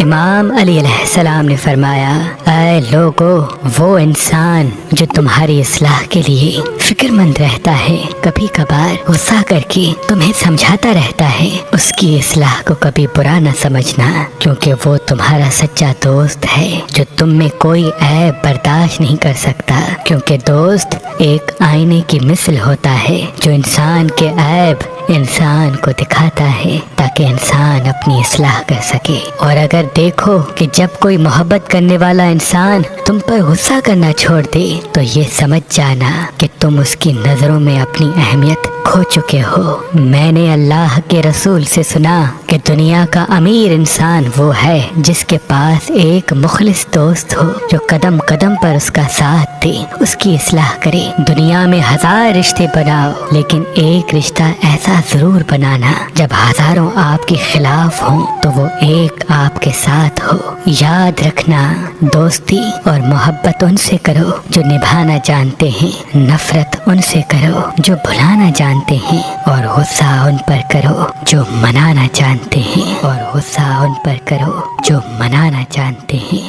امام علی علیہ السلام نے فرمایا، اے لوگو، وہ انسان جو تمہاری اصلاح کے لیے فکر مند رہتا ہے، کبھی کبھار غصہ کر کے تمہیں سمجھاتا رہتا ہے، اس کی اصلاح کو کبھی برا نہ سمجھنا، کیونکہ وہ تمہارا سچا دوست ہے جو تم میں کوئی عیب برداشت نہیں کر سکتا، کیونکہ دوست ایک آئینے کی مثل ہوتا ہے جو انسان کے عیب انسان کو دکھاتا ہے تاکہ انسان اپنی اصلاح کر سکے۔ اور اگر دیکھو کہ جب کوئی محبت کرنے والا انسان تم پر غصہ کرنا چھوڑ دے تو یہ سمجھ جانا کہ تم اس کی نظروں میں اپنی اہمیت کھو چکے ہو۔ میں نے اللہ کے رسول سے سنا کہ دنیا کا امیر انسان وہ ہے جس کے پاس ایک مخلص دوست ہو جو قدم قدم پر اس کا ساتھ دے، اس کی اصلاح کرے۔ دنیا میں 1000 رشتے بناؤ لیکن ایک رشتہ ایسا ضرور بنانا جب ہزاروں آپ کے خلاف ہوں تو وہ ایک آپ کے ساتھ ہو۔ یاد رکھنا، دوستی اور محبت ان سے کرو جو نبھانا جانتے ہیں، نفرت ان سے کرو جو بھلانا جانتے ہیں، اور غصہ ان پر کرو جو منانا جانتے ہیں، اور غصہ ان پر کرو جو منانا جانتے ہیں۔